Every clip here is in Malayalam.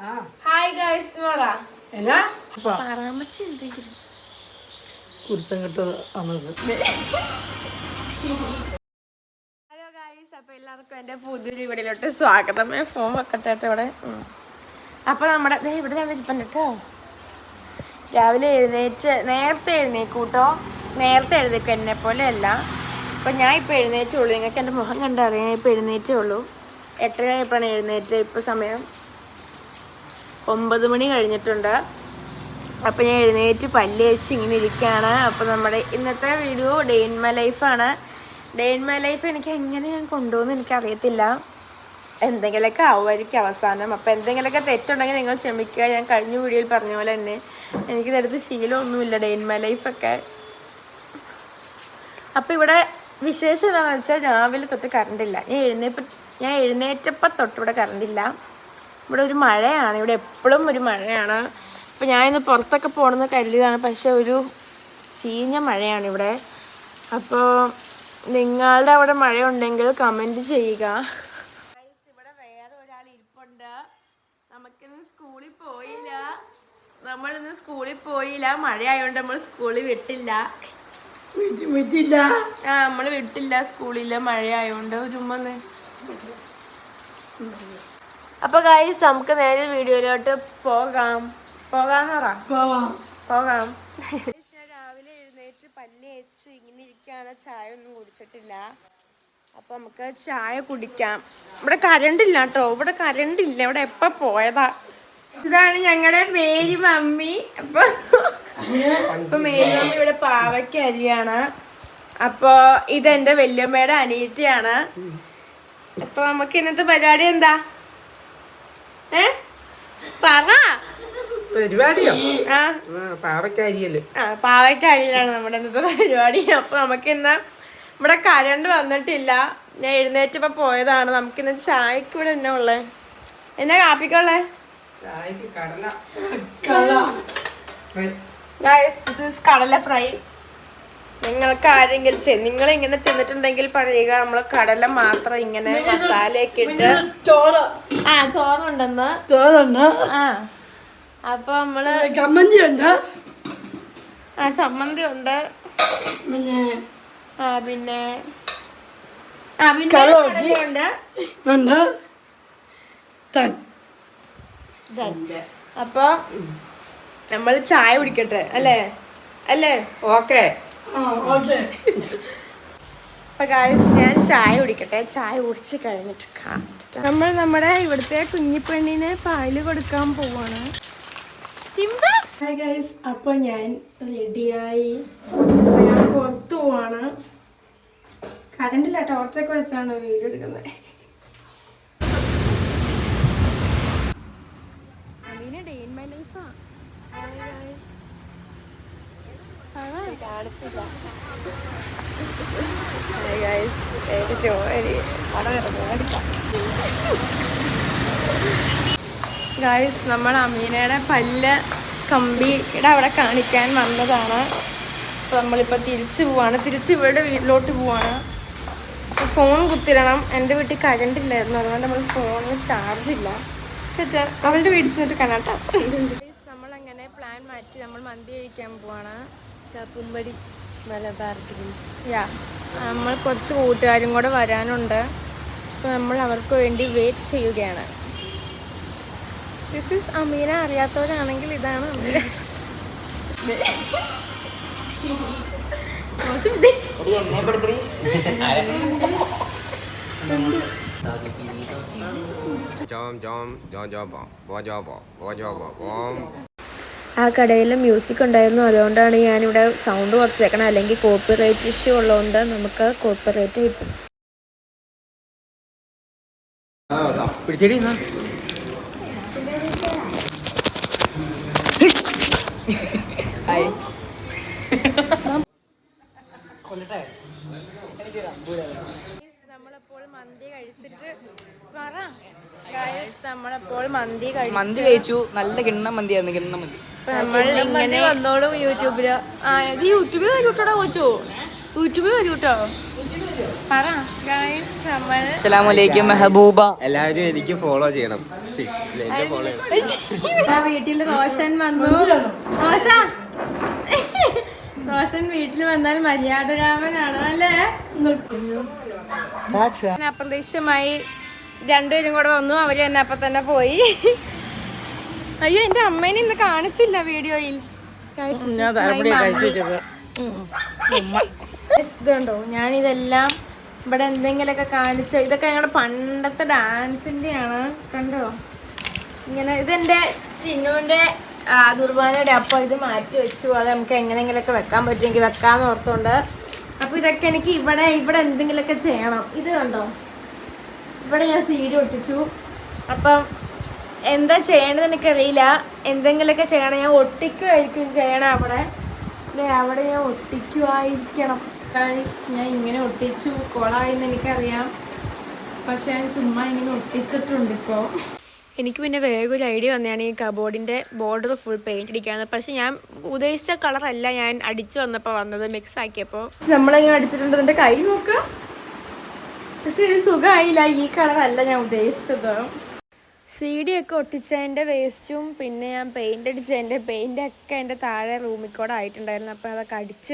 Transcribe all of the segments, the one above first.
ഹായ് ഗൈസ് എന്നാ ഹലോ ഗൈസ്, അപ്പൊ എല്ലാവർക്കും എന്റെ പുതിയൊരു വീഡിയോയിലോട്ട് സ്വാഗതം. ഫോൺ വെക്കട്ടെ ഇവിടെ. അപ്പൊ നമ്മുടെ ഇവിടെ ഞങ്ങൾ ഇരിപ്പുണ്ട് കേട്ടോ. രാവിലെ നേരത്തെ എഴുന്നേക്കൂട്ടോ. നേരത്തെ എഴുന്നേക്കും, എന്നെ പോലെ അല്ല. അപ്പൊ ഞാൻ ഇപ്പൊ എഴുന്നേറ്റുള്ളൂ. നിങ്ങൾക്ക് എന്റെ മുഖം കണ്ടറിയാം. ഞാൻ ഇപ്പൊ എഴുന്നേറ്റേ ഉള്ളൂ. 8:30 ആയപ്പോഴാണ് എഴുന്നേറ്റ്. ഇപ്പൊ സമയം 9 മണി കഴിഞ്ഞിട്ടുണ്ട്. അപ്പോൾ ഞാൻ എഴുന്നേറ്റ് പല്ല് വെച്ച് ഇങ്ങനെ ഇരിക്കുകയാണ്. അപ്പോൾ നമ്മുടെ ഇന്നത്തെ വീഡിയോ ഡേ ഇൻ മൈ ലൈഫാണ്. ഡേ ഇൻ മൈ ലൈഫ് എനിക്ക് എങ്ങനെ ഞാൻ കൊണ്ടുപോകുന്നു എനിക്കറിയത്തില്ല. എന്തെങ്കിലുമൊക്കെ ആവുമായിരിക്കും അവസാനം. അപ്പോൾ എന്തെങ്കിലുമൊക്കെ തെറ്റുണ്ടെങ്കിൽ നിങ്ങൾ ക്ഷമിക്കുക. ഞാൻ കഴിഞ്ഞ വീഡിയോയിൽ പറഞ്ഞ പോലെ തന്നെ എനിക്കിതെടുത്ത് ശീലമൊന്നുമില്ല ഡേ ഇൻ മൈ ലൈഫൊക്കെ. അപ്പോൾ ഇവിടെ വിശേഷം എന്താണെന്ന് വെച്ചാൽ രാവിലെ തൊട്ട് കറണ്ടില്ല. ഞാൻ എഴുന്നേറ്റപ്പോൾ തൊട്ട് ഇവിടെ കറണ്ടില്ല. ഇവിടെ ഒരു മഴയാണ്. ഇവിടെ എപ്പോഴും ഒരു മഴയാണ്. അപ്പോൾ ഞാനിന്ന് പുറത്തൊക്കെ പോകണമെന്ന് കരുതിയതാണ്. പക്ഷെ ഒരു ചീഞ്ഞ മഴയാണ് ഇവിടെ. അപ്പോൾ നിങ്ങളുടെ അവിടെ മഴയുണ്ടെങ്കിൽ കമൻറ്റ് ചെയ്യുക. ഇവിടെ വേറെ ഒരാൾ ഇരിപ്പുണ്ട്. നമ്മളിന്ന് സ്കൂളിൽ പോയില്ല. മഴ ആയതുകൊണ്ട് നമ്മൾ സ്കൂളിൽ വിട്ടില്ല. നമ്മൾ വിട്ടില്ല സ്കൂളിൽ മഴ ആയതുകൊണ്ട്. ഒരുമന്ന് അപ്പൊ ഗൈസ് നമുക്ക് നേരെ വീഡിയോയിലോട്ട് പോകാം. രാവിലെ എഴുന്നേറ്റ് പല്ല് തേച്ച് ഇങ്ങനെ ഇരിക്കുകയാണ്. ചായ ഒന്നും കുടിച്ചിട്ടില്ല. അപ്പൊ നമുക്ക് ചായ കുടിക്കാം. ഇവിടെ കറണ്ട് ഇല്ല കേട്ടോ. ഇവിടെ എപ്പ പോയതാ. ഇതാണ് ഞങ്ങളുടെ മേരി മമ്മി. അപ്പൊ മേരി മമ്മി ഇവിടെ പാവയ്ക്ക അരിയാണ്. അപ്പൊ ഇതെന്റെ വല്യമ്മയുടെ അനിയത്തിയാണ്. അപ്പൊ നമുക്ക് ഇന്നത്തെ പരിപാടി എന്താ? പരിപാടിയോ? പാവയ്ക്കരിയിലാണ് നമ്മുടെ ഇന്നത്തെ പരിപാടി. അപ്പൊ നമുക്കിന്ന് ഇവിടെ കരണ്ട് വന്നിട്ടില്ല. ഞാൻ എഴുന്നേറ്റപ്പോ പോയതാണ്. നമുക്കിന്ന് ചായക്ക് ഇവിടെ എന്നാ ഉള്ളേ? എന്നാ കാപ്പിക്കുള്ളേ? കടല ഫ്രൈ. നിങ്ങൾക്ക് ആരെങ്കിലും നിങ്ങളിങ്ങനെ തിന്നിട്ടുണ്ടെങ്കിൽ പറയുക. നമ്മള് കടല മാത്രം ഇങ്ങനെ മസാലയൊക്കെ ഇട്ട് ചോറുണ്ടെന്ന്. അപ്പൊ നമ്മള് ചമ്മന്തി ഉണ്ട്. പിന്നെ അപ്പൊ നമ്മള് ചായ കുടിക്കട്ടെ അല്ലേ? ഓക്കെ. അപ്പൊ ഗായ്സ് ഞാൻ ചായ കുടിക്കട്ടെ. ചായ കുടിച്ച് കഴിഞ്ഞിട്ട് നമ്മൾ നമ്മുടെ ഇവിടുത്തെ കുഞ്ഞിപ്പെണ്ണിന് പാല് കൊടുക്കാൻ പോവാണ്. ഹായ് ഗൈസ്, അപ്പോൾ ഞാൻ റെഡിയായി. ഞാൻ പുറത്തു പോവാണ്. കറണ്ടില്ല, ടോർച്ചൊക്കെ വെച്ചാണ് വീഡിയോ എടുക്കുന്നത്. ഡേ ഇൻ മൈ ലൈഫാ. ഗൈസ് നമ്മൾ അമീനയുടെ പല്ല് കമ്പിയുടെ അവിടെ കാണിക്കാൻ വന്നതാണ്. അപ്പോൾ നമ്മളിപ്പോൾ തിരിച്ചു ഇവരുടെ വീട്ടിലോട്ട് പോവാണ്. ഫോൺ കുത്തിരണം. എൻ്റെ വീട്ടിൽ കറണ്ട് ഇല്ലായിരുന്നു. അതുകൊണ്ട് നമ്മൾ ഫോണിന് ചാർജില്ല. കേട്ടോ, അവളുടെ വീട്ടിൽ ചെന്നിട്ട് കാണാട്ടോ. നമ്മളങ്ങനെ പ്ലാൻ മാറ്റി നമ്മൾ മന്തി കഴിക്കാൻ പോവാണ്. ചാപ്പുംപടി മലബാർ ഗ്രിൽസ്. നമ്മൾ കുറച്ച് കൂട്ടുകാരും കൂടെ വരാനുണ്ട്. അപ്പോൾ നമ്മൾ അവർക്ക് വേണ്ടി വെയിറ്റ് ചെയ്യുകയാണ്. This is Ameena. അറിയാത്തവരാണെങ്കിൽ ഇതാണ് അമീന. ആ കടയിൽ മ്യൂസിക് ഉണ്ടായിരുന്നു. അതുകൊണ്ടാണ് ഞാനിവിടെ സൗണ്ട് കുറച്ചേക്കണം. അല്ലെങ്കിൽ കോപ്പിറൈറ്റ് ഇഷ്യൂ ഉള്ളതുകൊണ്ട് നമുക്ക് കോപ്പിറൈറ്റ് കിട്ടും. നമ്മളപ്പോൾ മന്തി കഴിച്ചു. നല്ല കിണ്ണം മന്തിയായിരുന്നു. നമ്മൾ ഇങ്ങനെ വന്നോളും യൂട്യൂബില്. ഇത് യൂട്യൂബിൽ വരൂട്ടോ. യൂട്യൂബിൽ വരൂട്ടോ. പറ ഗൈസ് നമ്മൾ അസ്സലാമലൈക്കും മെഹബൂബ. എല്ലാവരും എനിക്ക് ഫോളോ ചെയ്യണം. എന്നെ ഫോളോ ചെയ്യണം. വീട്ടിൽ റോഷൻ വന്നു. റോഷൻ വീട്ടിൽ വന്നാൽ മര്യാദരാമനാണ് അല്ലേ? അപ്രതീക്ഷിതമായി രണ്ടുപേരും കൂടെ വന്നു. അവര് തന്നെ അപ്പൊ തന്നെ പോയി. അയ്യോ, എന്റെ അമ്മേനെ ഇന്ന് കാണിച്ചില്ല വീഡിയോയിൽ. ഇതുണ്ടോ, ഞാനിതെല്ലാം ഇവിടെ എന്തെങ്കിലുമൊക്കെ കാണിച്ചു. ഇതൊക്കെ ഞങ്ങളുടെ പണ്ടത്തെ ഡാൻസിന്റെയാണ്. കണ്ടോ ഇങ്ങനെ. ഇതെന്റെ ചിന്നുവിന്റെ ദുർബാനയുടെ. അപ്പോൾ ഇത് മാറ്റി വെച്ചു. അത് നമുക്ക് എങ്ങനെയെങ്കിലുമൊക്കെ വെക്കാൻ പറ്റുമെങ്കിൽ വെക്കാന്ന് ഓർത്തുകൊണ്ട്. അപ്പോൾ ഇതൊക്കെ എനിക്ക് ഇവിടെ എന്തെങ്കിലുമൊക്കെ ചെയ്യണം. ഇത് കണ്ടോ, ഇവിടെ ഞാൻ സീഡി ഒട്ടിച്ചു. അപ്പം എന്താ ചെയ്യേണ്ടത് എനിക്കറിയില്ല. എന്തെങ്കിലുമൊക്കെ ചെയ്യണം. ഞാൻ ഒട്ടിക്കുമായിരിക്കും ചെയ്യണം. അവിടെ ഞാൻ ഒട്ടിക്കുമായിരിക്കണം. ഞാൻ ഇങ്ങനെ ഒട്ടിച്ചു. കൊളായെന്ന് എനിക്കറിയാം, പക്ഷെ ഞാൻ ചുമ്മാ ഇങ്ങനെ ഒട്ടിച്ചിട്ടുണ്ട്. ഇപ്പോൾ എനിക്ക് പിന്നെ വേഗം ഒരു ഐഡിയ വന്നതാണ് ഈ കബോർഡിൻ്റെ ബോർഡർ ഫുൾ പെയിൻറ്റ് അടിക്കാമെന്ന്. പക്ഷെ ഞാൻ ഉദ്ദേശിച്ച കളറല്ല ഞാൻ അടിച്ചു വന്നപ്പോൾ വന്നത്, മിക്സ് ആക്കിയപ്പോൾ. നമ്മളിങ്ങനെ അടിച്ചിട്ടുണ്ട്. എൻ്റെ കൈ നോക്കുക. പക്ഷെ ഇത് സുഖമായില്ല. ഈ കളറല്ല ഞാൻ ഉദ്ദേശിച്ചത്. CD ഒക്കെ ഒട്ടിച്ചതിൻ്റെ വേസ്റ്റും പിന്നെ ഞാൻ പെയിൻ്റ് അടിച്ചതിൻ്റെ പെയിൻ്റൊക്കെ എൻ്റെ താഴെ റൂമിൽ കൂടെ ആയിട്ടുണ്ടായിരുന്നു. അപ്പോൾ അതൊക്കെ അടിച്ചു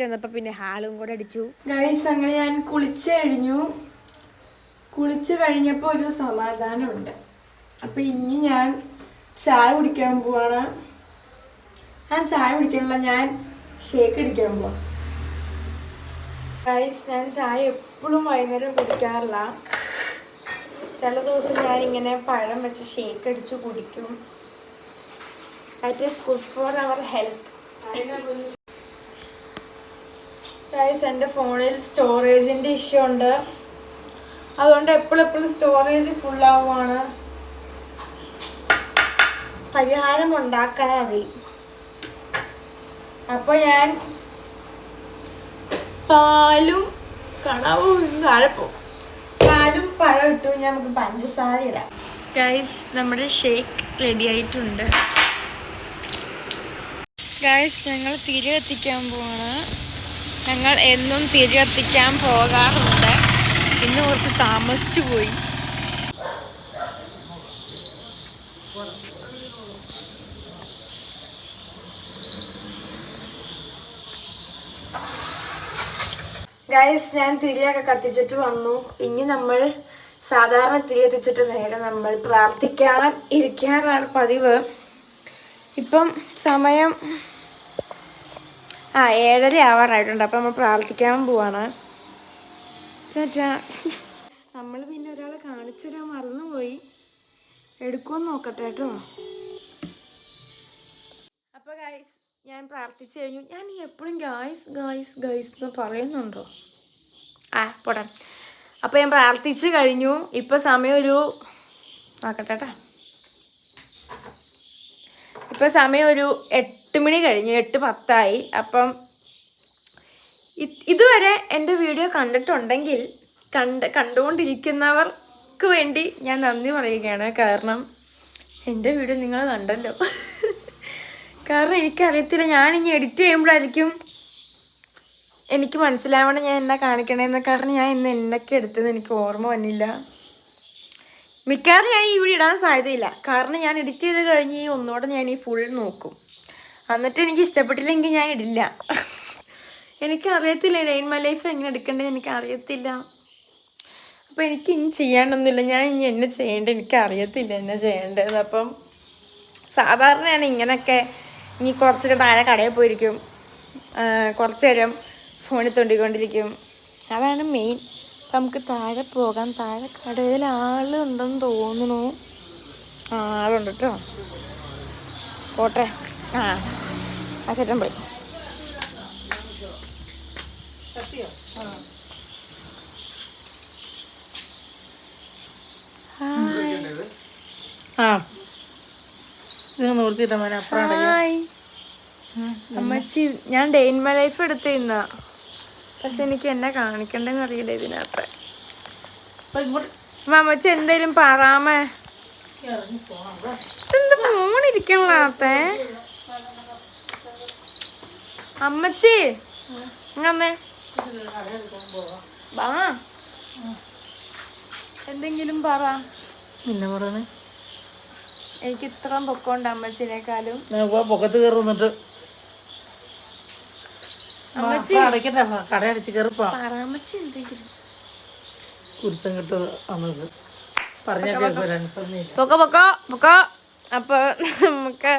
വന്നപ്പോൾ പിന്നെ ഹാളും കൂടെ അടിച്ചു. ഗൈസ്, അങ്ങനെ ഞാൻ കുളിച്ച് കഴിഞ്ഞപ്പോൾ ഒരു സമാധാനമുണ്ട്. അപ്പോൾ ഇനി ഞാൻ ചായ കുടിക്കാൻ പോവാണ്. ഞാൻ ചായ കുടിക്കണില്ല, ഞാൻ ഷേക്ക് അടിക്കാൻ പോവാം. ഗൈസ്, ഞാൻ ചായ എപ്പോഴും വൈകുന്നേരം കുടിക്കാറില്ല. ചില ദിവസം ഞാനിങ്ങനെ പഴം വെച്ച് ഷേക്ക് അടിച്ച് കുടിക്കും. That is good for our health. Guys, എൻ്റെ ഫോണിൽ സ്റ്റോറേജിൻ്റെ ഇഷ്യൂ ഉണ്ട്. അതുകൊണ്ട് എപ്പോഴും സ്റ്റോറേജ് ഫുള്ളാവുകയാണ്. പരിഹാരം ഉണ്ടാക്കണം അതിൽ. അപ്പോൾ ഞാൻ പാലും പഴം ഇട്ടു. നമുക്ക് പഞ്ചസാര ഇടാം. ഗൈസ്, നമ്മുടെ ഷേക്ക് റെഡി ആയിട്ടുണ്ട്. ഗൈസ്, ഞങ്ങൾ തിരി കത്തിക്കാൻ പോവാണ്. ഞങ്ങൾ എന്നും തിരി കത്തിക്കാൻ പോകാറുണ്ട്. ഇന്ന് കുറച്ച് താമസിച്ചു പോയി. ഗൈസ്, ഞാൻ തിരിയൊക്കെ കത്തിച്ചിട്ട് വന്നു. ഇനി നമ്മൾ സാധാരണ തിരി കത്തിച്ചിട്ട് നേരെ നമ്മൾ പ്രാർത്ഥിക്കാൻ ഇരിക്കാറാണ് പതിവ്. ഇപ്പം സമയം 7:30 ആവാറായിട്ടുണ്ട്. അപ്പം നമ്മൾ പ്രാർത്ഥിക്കാൻ പോവാണ്. നമ്മൾ പിന്നെ ഒരാളെ കാണിച്ചു തരാൻ മറന്നുപോയി. എടുക്കുമെന്ന് നോക്കട്ടെ കേട്ടോ. അപ്പോൾ ഗൈസ്, ഞാൻ പ്രാർത്ഥിച്ചു കഴിഞ്ഞു. ഞാൻ എപ്പോഴും ഗൈസ് എന്ന് പറയുന്നുണ്ടോ? പോട്ടെ. അപ്പോൾ ഞാൻ പ്രാർത്ഥിച്ചു കഴിഞ്ഞു. ഇപ്പോൾ സമയം ഒരു നോക്കട്ടെ. ഇപ്പോൾ സമയം ഒരു 8 മണി കഴിഞ്ഞു. 8:10 അപ്പം ഇതുവരെ എൻ്റെ വീഡിയോ കണ്ടിട്ടുണ്ടെങ്കിൽ കണ്ടുകൊണ്ടിരിക്കുന്നവർക്ക് വേണ്ടി ഞാൻ നന്ദി പറയുകയാണ്. കാരണം എൻ്റെ വീഡിയോ നിങ്ങൾ കണ്ടല്ലോ. കാരണം എനിക്കറിയത്തില്ല, ഞാനിനി എഡിറ്റ് ചെയ്യുമ്പോഴായിരിക്കും എനിക്ക് മനസ്സിലാവണം ഞാൻ എന്നാ കാണിക്കണേന്ന്. കാരണം ഞാൻ ഇന്ന് എന്നൊക്കെ എടുത്തത് എനിക്ക് ഓർമ്മ വന്നില്ല. മിക്കവാറും ഞാൻ ഈ വീഡിയോ ഇടാൻ സാധ്യതയില്ല. കാരണം ഞാൻ എഡിറ്റ് ചെയ്ത് കഴിഞ്ഞ് ഒന്നുകൂടെ ഞാൻ ഈ ഫുൾ നോക്കും. എന്നിട്ട് എനിക്ക് ഇഷ്ടപ്പെട്ടില്ലെങ്കിൽ ഞാൻ ഇടില്ല. എനിക്കറിയത്തില്ല ഡേ ഇൻ മൈ ലൈഫ് എങ്ങനെ എടുക്കേണ്ടത് എനിക്കറിയത്തില്ല. അപ്പോൾ എനിക്ക് ഇനി ചെയ്യാനൊന്നുമില്ല. ഞാൻ ഇനി എന്നെ ചെയ്യേണ്ടത് എനിക്കറിയത്തില്ല എന്നാ ചെയ്യേണ്ടത്. അപ്പം സാധാരണ ഞാൻ ഇങ്ങനെയൊക്കെ ഇനി കുറച്ചൊക്കെ താഴെ കടയിൽ പോയിരിക്കും, കുറച്ച് നേരം ഫോണിൽ തോണ്ടിക്കൊണ്ടിരിക്കും. അതാണ് മെയിൻ. അപ്പം നമുക്ക് താഴെ പോകാം. താഴെ കടയിൽ ആളുണ്ടെന്ന് തോന്നുന്നു. ആളുണ്ട് കേട്ടോ. പോട്ടെ. ആ ചേട്ടൻ പോയി. അമ്മച്ചി, ഞാൻ ഡേ ഇൻ മൈ ലൈഫ് എടുത്തിരുന്ന, പക്ഷെ എനിക്ക് എന്നെ കാണിക്കണ്ടെന്ന് അറിയില്ല ഇതിനകത്ത്. അമ്മച്ചി എന്തേലും പറയാമേ? എന്താ ഫോണിരിക്കണത്തെ അമ്മച്ചി? അങ്ങനെ വാ എന്തെങ്കിലും പറ. പിന്നെ പറയണേ എനിക്ക് ഇത്രയും പൊക്കമുണ്ട് അമ്മച്ചിനേക്കാളും. പൊക്കത്ത് കയറുന്നിട്ട് അമ്മച്ചി അടയ്ക്കട്ടെ കട അടിച്ച് കയറിപ്പാ പറ അമ്മച്ചി എന്തെങ്കിലും. കുരുത്തം കിട്ട് വന്നത് പറഞ്ഞാൽ കേൾക്കാൻ സമയം പൊക്കോ പൊക്കോ പൊക്കോ. അപ്പോൾ നമുക്ക്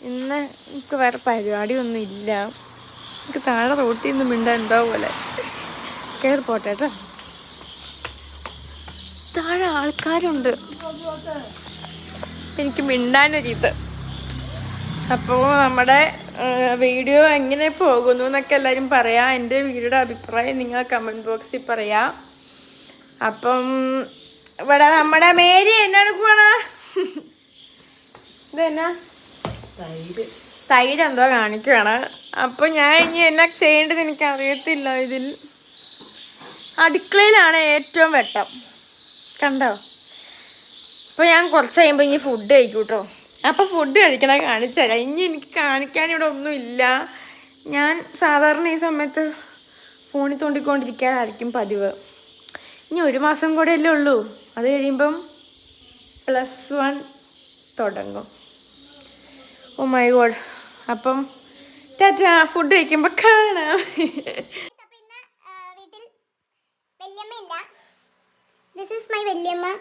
ഇന്ന് നമുക്ക് വേറെ പരിപാടിയൊന്നും ഇല്ല. നമുക്ക് താഴെ റോട്ടിൽ നിന്ന് മിണ്ടാൻ എന്താ പോലെ കയറി പോട്ടെ കേട്ടോ. താഴെ ആൾക്കാരുണ്ട്, എനിക്ക് മിണ്ടാനൊരിത്. അപ്പോൾ നമ്മുടെ വീഡിയോ എങ്ങനെ പോകുന്നു എന്നൊക്കെ എല്ലാവരും പറയാം. എൻ്റെ വീഡിയോയുടെ അഭിപ്രായം നിങ്ങൾ കമൻറ്റ് ബോക്സിൽ പറയാം. അപ്പം ഇവിടെ നമ്മുടെ മേരി എന്നാണ് പോണ ഇതെന്നാ തൈര് എന്തോ കാണിക്കുവാണ്. അപ്പോൾ ഞാൻ ഇനി എന്നാ ചെയ്യേണ്ടത് എനിക്ക് അറിയത്തില്ല. ഇതിൽ അടുക്കളയിലാണ് ഏറ്റവും വെട്ടം കണ്ടോ. അപ്പോൾ ഞാൻ കുറച്ച് കഴിയുമ്പോൾ ഇനി ഫുഡ് കഴിക്കും കേട്ടോ. അപ്പോൾ ഫുഡ് കഴിക്കണ കാണിച്ചു തരാം. ഇനി എനിക്ക് കാണിക്കാൻ ഇവിടെ ഒന്നുമില്ല. ഞാൻ സാധാരണ ഈ സമയത്ത് ഫോണിൽ തോണ്ടിക്കൊണ്ടിരിക്കാനായിരിക്കും പതിവ്. ഇനി 1 മാസം കൂടെ അല്ലേ ഉള്ളൂ, അത് കഴിയുമ്പം +1 തുടങ്ങും. Oh my god. അപ്പം ടാറ്റാ, ഫുഡ് കഴിക്കുമ്പോൾ കാണാം. This is my Velliyamma.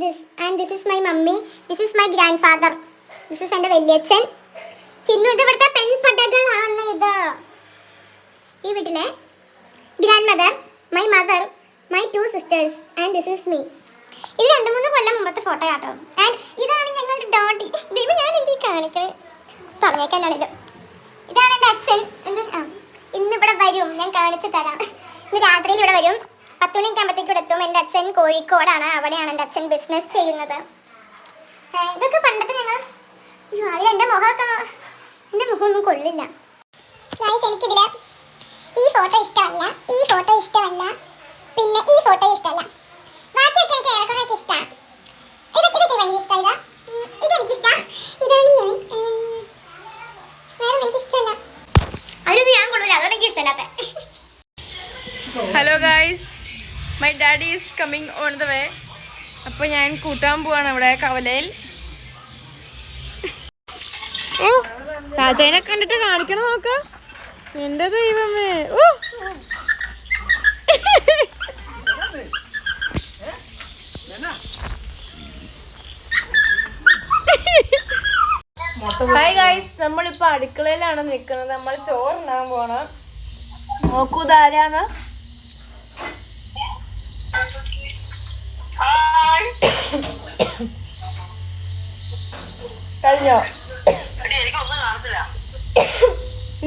This is my mummy. This is my grandfather. This is എൻ്റെ വല്യച്ഛൻ ചിന്നു. ഇത് ഇവിടുത്തെ പെൺപട്ടകളാണ്. ഇത് ഈ വീട്ടിലെ grand mother, my mother, my 2 sisters and this is me. ഇത് 2-3 കൊല്ലം മുമ്പത്തെ ഫോട്ടോ ആട്ടോ. ആൻഡ് ഇതാണ് ഞങ്ങളുടെ ഡോട്ടി. ദൈവം ഞാൻ എന്ത് കാണിക്കണേ പറഞ്ഞേക്കാനാണല്ലോ. ഇതാണ് എൻ്റെ അച്ഛൻ. ഇന്നിവിടെ വരും, ഞാൻ കാണിച്ചു തരാം. ഇന്ന് രാത്രിയിൽ ഇവിടെ വരും. 10 മണിയൊക്കെ ആകുമ്പോഴത്തേക്ക് ഇവിടെ എത്തും. എൻ്റെ അച്ഛൻ കോഴിക്കോടാണ്, അവിടെയാണ് എൻ്റെ അച്ഛൻ ബിസിനസ് ചെയ്യുന്നത്. ഇതൊക്കെ പണ്ടത്തെ ഞങ്ങൾ അതിൽ എൻ്റെ മുഖമൊന്നും കൊള്ളില്ല. എനിക്കിതിൽ ഈ ഫോട്ടോ ഇഷ്ടമല്ല, ഈ ഫോട്ടോ ഇഷ്ടമല്ല, പിന്നെ ഈ ഫോട്ടോ ഇഷ്ടമല്ല. ബാക്കിയൊക്കെ എനിക്ക് ഏറെക്കുറെയൊക്കെ ഇഷ്ടമാണ്. ഇതൊക്കെ ഭയങ്കര ഇഷ്ടമാണ്. ഇതെനിക്കിഷ്ടമാണ്. ഇതാണ് ഞാൻ. വേറെ എനിക്കിഷ്ടമല്ല. അതിലൊന്നും ഞാൻ കൊള്ളില്ല, അതുകൊണ്ട് എനിക്ക് ഇഷ്ടമല്ലാത്ത. Hello guys, my daddy is coming on the way. അപ്പോൾ ഞാൻ കൂട്ടാൻ പോവാണ് ഇവിടെ കവലയിൽ. ഓ ചാച്ചേനെ കണ്ടിട്ട് കാണിക്കണം നോക്ക. എൻ്റെ ദൈവമേ. ഓ ഹായ് ഗായ്സ്, നമ്മളിപ്പോൾ അടുക്കളയിലാണ് നിൽക്കുന്നത്. നമ്മൾ ചോറുണ്ണാൻ പോണം. നോക്കൂ ധാരാന്ന്. കഴിഞ്ഞോ?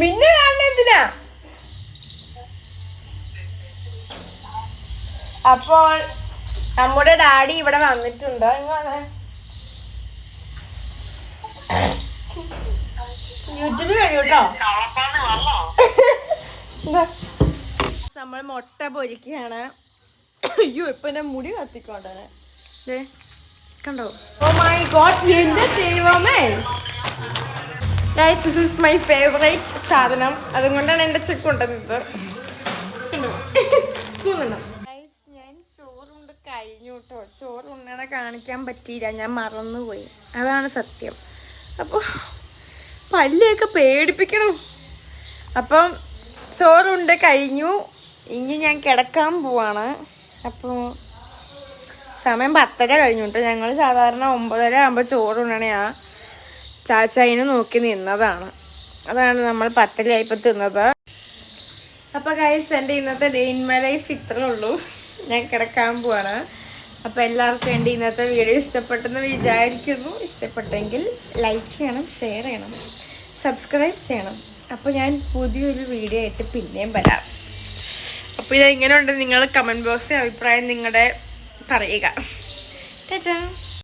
പിന്നെ കാണുന്ന എന്തിനാ? അപ്പോൾ നമ്മുടെ ഡാഡി ഇവിടെ വന്നിട്ടുണ്ട്. ഇങ്ങനെ യൂട്യൂബിൽ വരും കേട്ടോ. നമ്മൾ മുട്ട പൊരിക്കുകയാണ്. അയ്യോ, ഇപ്പൊ എന്റെ മുടി കത്തിക്കൊണ്ടാണ്. കണ്ടോ? ഓ മൈ ഗോഡ്, എന്റെ ദൈവമേ. Guys, this is my favourite സാധനം. അതുകൊണ്ടാണ് എൻ്റെ ചെക്ക് കൊണ്ടുവന്നത്. ഞാൻ ചോറുണ്ട് കഴിഞ്ഞു കേട്ടോ. ചോറുണ്ണണ കാണിക്കാൻ പറ്റിയില്ല, ഞാൻ മറന്നുപോയി. അതാണ് സത്യം. അപ്പോൾ പല്ലിയൊക്കെ പേടിപ്പിക്കണം. അപ്പം ചോറുണ്ട് കഴിഞ്ഞു. ഇനി ഞാൻ കിടക്കാൻ പോവാണ്. അപ്പോൾ സമയം 10:30 കഴിഞ്ഞു കേട്ടോ. ഞങ്ങൾ സാധാരണ 9:30 ആകുമ്പോൾ ചോറുണ്ണണയാ. ചാച്ചായിനെ നോക്കി നിന്നതാണ്. അതാണ് നമ്മൾ 10:30 ആയപ്പോൾ തിന്നത്. അപ്പോൾ ഗൈസ്, എൻ്റെ ഇന്നത്തെ ഡേ ഇൻ മൈ ലൈഫ് ഇത്രേ ഉള്ളൂ. ഞാൻ കിടക്കാൻ പോവാണ്. അപ്പോൾ എല്ലാവർക്കും എൻ്റെ ഇന്നത്തെ വീഡിയോ ഇഷ്ടപ്പെട്ടെന്ന് വിചാരിക്കുന്നു. ഇഷ്ടപ്പെട്ടെങ്കിൽ ലൈക്ക് ചെയ്യണം, ഷെയർ ചെയ്യണം, സബ്സ്ക്രൈബ് ചെയ്യണം. അപ്പോൾ ഞാൻ പുതിയൊരു വീഡിയോ ആയിട്ട് പിന്നെയും വരാം. അപ്പോൾ ഇത് എങ്ങനെയുണ്ട് നിങ്ങൾ കമൻറ്റ് ബോക്സിൽ അഭിപ്രായം നിങ്ങളുടെ പറയുക. ടാറ്റാ.